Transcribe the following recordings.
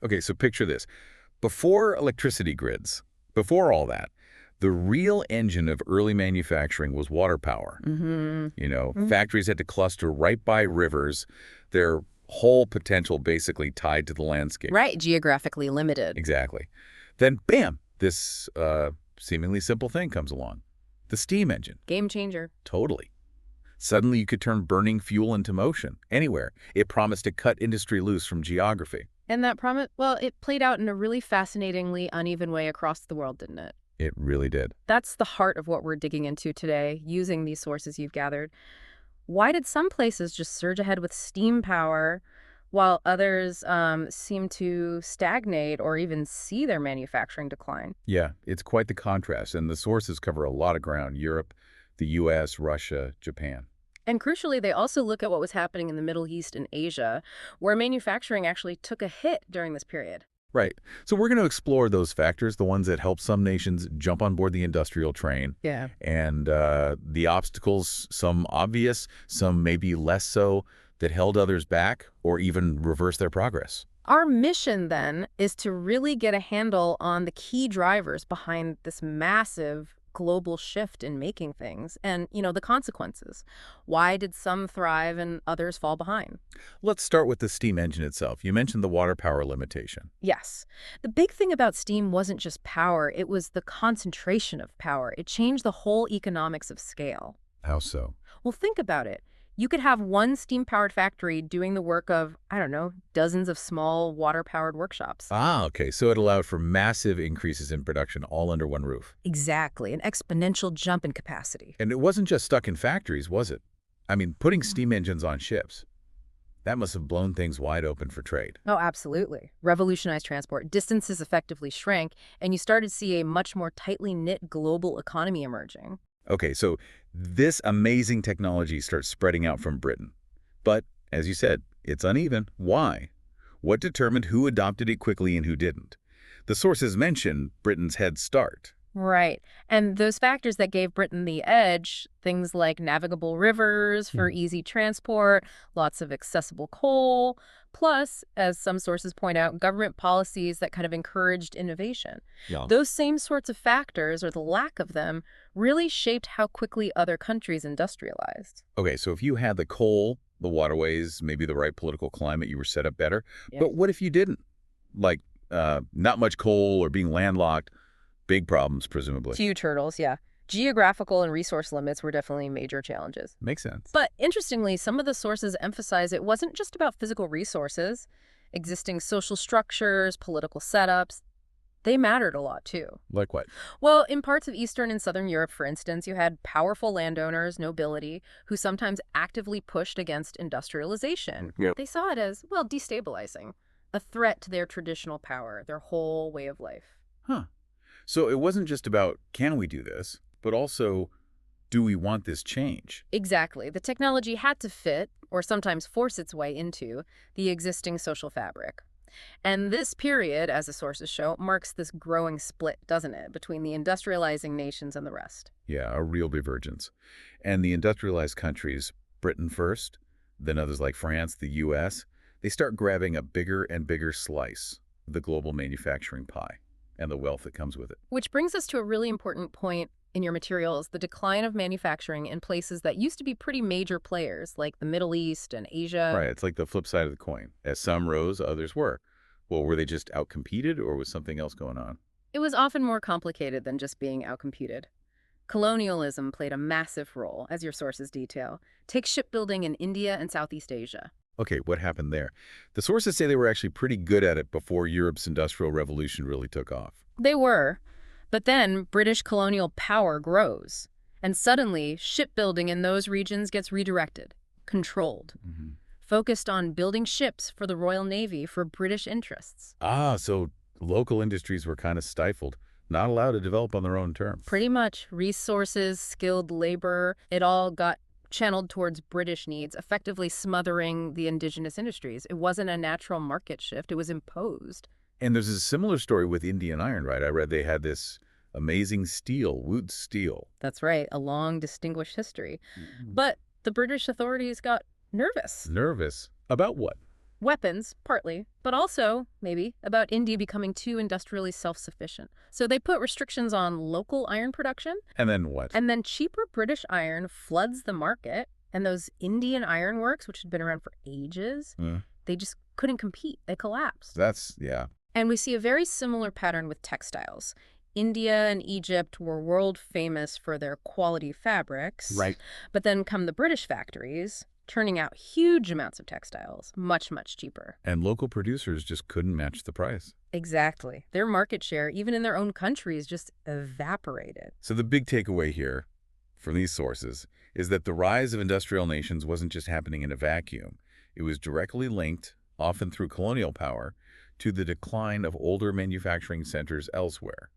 Okay, so picture this. Before electricity grids, before all that, the real engine of early manufacturing was water power. Mm-hmm. Factories had to cluster right by rivers, their whole potential basically tied to the landscape. Right, geographically limited. Exactly. Then, bam, this seemingly simple thing comes along. The steam engine. Game changer. Totally. Suddenly you could turn burning fuel into motion, anywhere. It promised to cut industry loose from geography. And that promise, well, it played out in a really fascinatingly uneven way across the world, didn't it? It really did. That's the heart of what we're digging into today, using these sources you've gathered. Why did some places just surge ahead with steam power while others seem to stagnate or even see their manufacturing decline? Yeah, it's quite the contrast, and the sources cover a lot of ground: Europe, the U.S., Russia, Japan. And crucially, they also look at what was happening in the Middle East and Asia, where manufacturing actually took a hit during this period. Right. So we're going to explore those factors, the ones that help some nations jump on board the industrial train, Yeah. and the obstacles, some obvious, some maybe less so, that held others back or even reverse their progress. Our mission, then, is to really get a handle on the key drivers behind this massive global shift in making things and, the consequences. Why did some thrive and others fall behind? Let's start with the steam engine itself. You mentioned the water power limitation. Yes. The big thing about steam wasn't just power, it was the concentration of power. It changed the whole economics of scale. How so? Well, think about it. You could have one steam-powered factory doing the work of, I don't know, dozens of small water-powered workshops. Ah, okay. So it allowed for massive increases in production all under one roof. Exactly, an exponential jump in capacity. And it wasn't just stuck in factories, was it? I mean, putting steam engines on ships, that must have blown things wide open for trade. Oh, absolutely. Revolutionized transport. Distances effectively shrank, and you started to see a much more tightly knit global economy emerging. Okay, so this amazing technology starts spreading out from Britain. But, as you said, it's uneven. Why? What determined who adopted it quickly and who didn't? The sources mention Britain's head start. Right. And those factors that gave Britain the edge, things like navigable rivers for easy transport, lots of accessible coal, plus, as some sources point out, government policies that kind of encouraged innovation. Yeah. Those same sorts of factors, or the lack of them, really shaped how quickly other countries industrialized. Okay, so if you had the coal, the waterways, maybe the right political climate, you were set up better. Yeah. But what if you didn't? Like, not much coal or being landlocked? Big problems, presumably. Huge hurdles, yeah. Geographical and resource limits were definitely major challenges. Makes sense. But interestingly, some of the sources emphasize it wasn't just about physical resources. Existing social structures, political setups, they mattered a lot too. Like what? Well, in parts of Eastern and Southern Europe, for instance, you had powerful landowners, nobility, who sometimes actively pushed against industrialization. Yeah. They saw it as, well, destabilizing, a threat to their traditional power, their whole way of life. Huh. So it wasn't just about, can we do this, but also, do we want this change? Exactly. The technology had to fit, or sometimes force its way into, the existing social fabric. And this period, as the sources show, marks this growing split, doesn't it, between the industrializing nations and the rest. Yeah, a real divergence. And the industrialized countries, Britain first, then others like France, the U.S., they start grabbing a bigger and bigger slice of the global manufacturing pie and the wealth that comes with it. Which brings us to a really important point in your materials, the decline of manufacturing in places that used to be pretty major players, like the Middle East and Asia. Right, it's like the flip side of the coin. As some rose, others were. Well, were they just outcompeted, or was something else going on? It was often more complicated than just being outcompeted. Colonialism played a massive role, as your sources detail. Take shipbuilding in India and Southeast Asia. Okay, what happened there? The sources say they were actually pretty good at it before Europe's Industrial Revolution really took off. They were. But then British colonial power grows. And suddenly, shipbuilding in those regions gets redirected, controlled, focused on building ships for the Royal Navy for British interests. Ah, so local industries were kind of stifled, not allowed to develop on their own terms. Pretty much. Resources, skilled labor, it all got channeled towards British needs, effectively smothering the indigenous industries. It wasn't a natural market shift, it was imposed. And there's a similar story with Indian iron, right? I read they had this amazing steel, wood steel. That's right, a long, distinguished history. But the British authorities got nervous. Nervous. About what? Weapons, partly, but also, maybe, about India becoming too industrially self-sufficient. So they put restrictions on local iron production, And then what? and then cheaper British iron floods the market, and those Indian ironworks, which had been around for ages, Uh, they just couldn't compete. They collapsed. yeah. And we see a very similar pattern with textiles. India and Egypt were world famous for their quality fabrics, Right. but then come the British factories, turning out huge amounts of textiles, much, much cheaper. And local producers just couldn't match the price. Exactly. Their market share, even in their own countries, just evaporated. So the big takeaway here from these sources is that the rise of industrial nations wasn't just happening in a vacuum. It was directly linked, often through colonial power, to the decline of older manufacturing centers elsewhere.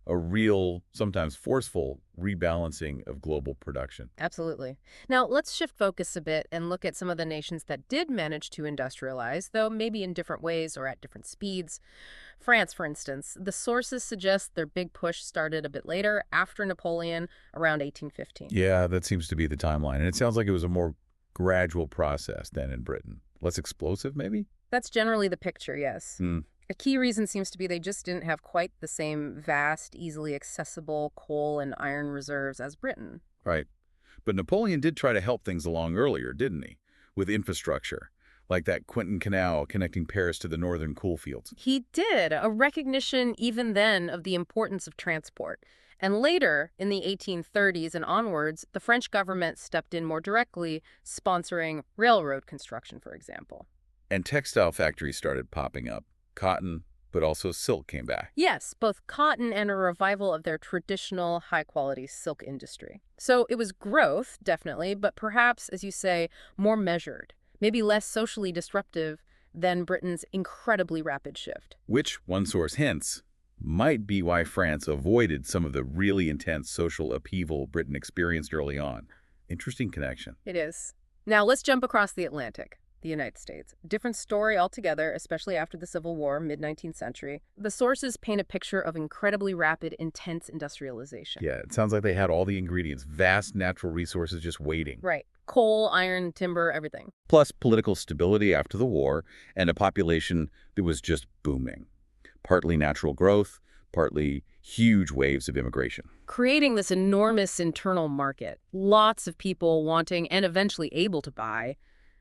A real, sometimes forceful, rebalancing of global production. Absolutely. Now, let's shift focus a bit and look at some of the nations that did manage to industrialize, though maybe in different ways or at different speeds. France, for instance, the sources suggest their big push started a bit later, after Napoleon, around 1815. Yeah, that seems to be the timeline. And it sounds like it was a more gradual process than in Britain. Less explosive, maybe? That's generally the picture, yes. Hmm. A key reason seems to be they just didn't have quite the same vast, easily accessible coal and iron reserves as Britain. Right. But Napoleon did try to help things along earlier, didn't he? With infrastructure, like that Quentin Canal connecting Paris to the northern coal fields. He did, a recognition even then of the importance of transport. And later, in the 1830s and onwards, the French government stepped in more directly, sponsoring railroad construction, for example. And textile factories started popping up. Cotton, but also silk came back. Yes, both cotton and a revival of their traditional high-quality silk industry. So it was growth, definitely, but perhaps, as you say, more measured, maybe less socially disruptive than Britain's incredibly rapid shift. Which, one source hints, might be why France avoided some of the really intense social upheaval Britain experienced early on. Interesting connection. It is. Now let's jump across the Atlantic. The United States. Different story altogether, especially after the Civil War, mid-19th century. The sources paint a picture of incredibly rapid, intense industrialization. Yeah, it sounds like they had all the ingredients, vast natural resources just waiting. Right. Coal, iron, timber, everything. Plus political stability after the war and a population that was just booming. Partly natural growth, partly huge waves of immigration. Creating this enormous internal market. Lots of people wanting and eventually able to buy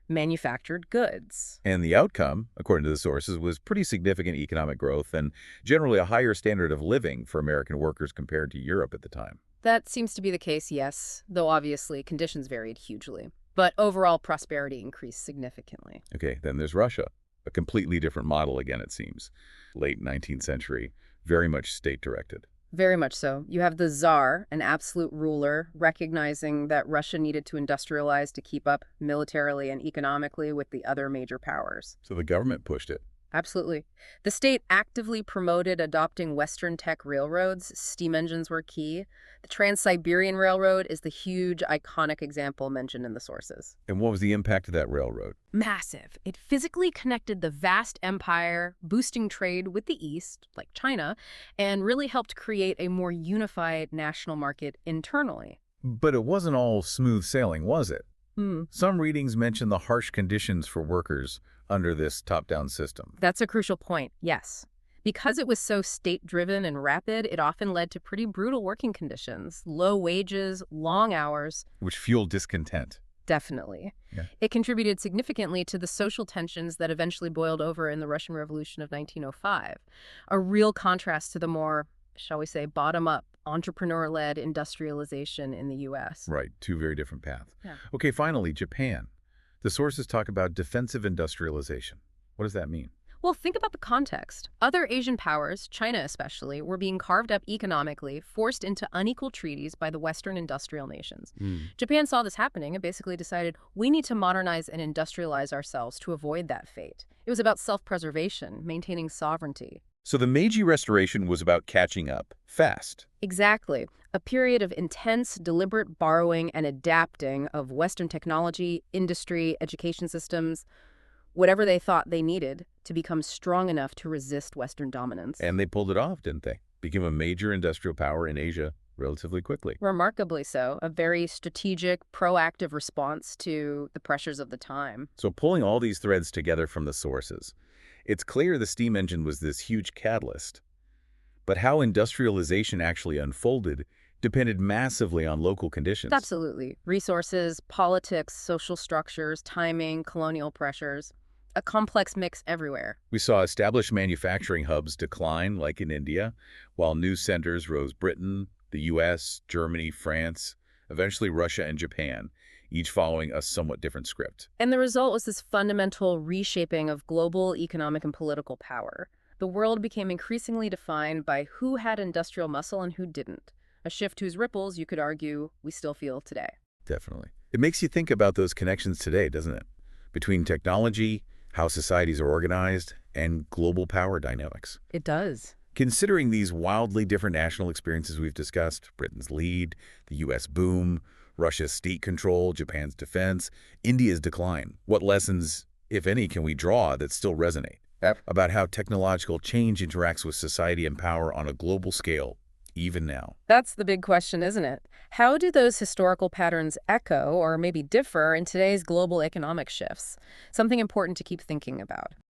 manufactured goods. And the outcome, according to the sources, was pretty significant economic growth and generally a higher standard of living for American workers compared to Europe at the time. That seems to be the case, yes, though obviously conditions varied hugely. But overall prosperity increased significantly. Okay, then there's Russia, a completely different model again, it seems. Late 19th century, very much state-directed. Very much so. You have the Tsar, an absolute ruler, recognizing that Russia needed to industrialize to keep up militarily and economically with the other major powers. So the government pushed it. Absolutely. The state actively promoted adopting Western tech railroads. Steam engines were key. The Trans-Siberian Railroad is the huge, iconic example mentioned in the sources. And what was the impact of that railroad? Massive. It physically connected the vast empire, boosting trade with the East, like China, and really helped create a more unified national market internally. But it wasn't all smooth sailing, was it? Hmm. Some readings mention the harsh conditions for workers under this top-down system. That's a crucial point, yes. Because it was so state-driven and rapid, it often led to pretty brutal working conditions, low wages, long hours. Which fueled discontent. Definitely. Yeah. It contributed significantly to the social tensions that eventually boiled over in the Russian Revolution of 1905. A real contrast to the more, shall we say, bottom-up, entrepreneur-led industrialization in the U.S. Right, two very different paths. Yeah. Okay, finally, Japan. The sources talk about defensive industrialization. What does that mean? Well, think about the context. Other Asian powers, China especially, were being carved up economically, forced into unequal treaties by the Western industrial nations. Japan saw this happening and basically decided, we need to modernize and industrialize ourselves to avoid that fate. It was about self-preservation, maintaining sovereignty. So the Meiji Restoration was about catching up fast. Exactly. A period of intense, deliberate borrowing and adapting of Western technology, industry, education systems, whatever they thought they needed to become strong enough to resist Western dominance. And they pulled it off, didn't they? Became a major industrial power in Asia relatively quickly. Remarkably so, a very strategic, proactive response to the pressures of the time. So pulling all these threads together from the sources, it's clear the steam engine was this huge catalyst. But how industrialization actually unfolded depended massively on local conditions. Absolutely. Resources, politics, social structures, timing, colonial pressures. A complex mix everywhere. We saw established manufacturing hubs decline, like in India, while new centers rose Britain, the US, Germany, France, eventually Russia and Japan, each following a somewhat different script. And the result was this fundamental reshaping of global economic and political power. The world became increasingly defined by who had industrial muscle and who didn't. A shift whose ripples, you could argue, we still feel today. Definitely. It makes you think about those connections today, doesn't it? Between technology, how societies are organized, and global power dynamics. It does. Considering these wildly different national experiences we've discussed, Britain's lead, the U.S. boom, Russia's state control, Japan's defense, India's decline, what lessons, if any, can we draw that still resonate about how technological change interacts with society and power on a global scale, even now? That's the big question, isn't it? How do those historical patterns echo or maybe differ in today's global economic shifts? Something important to keep thinking about.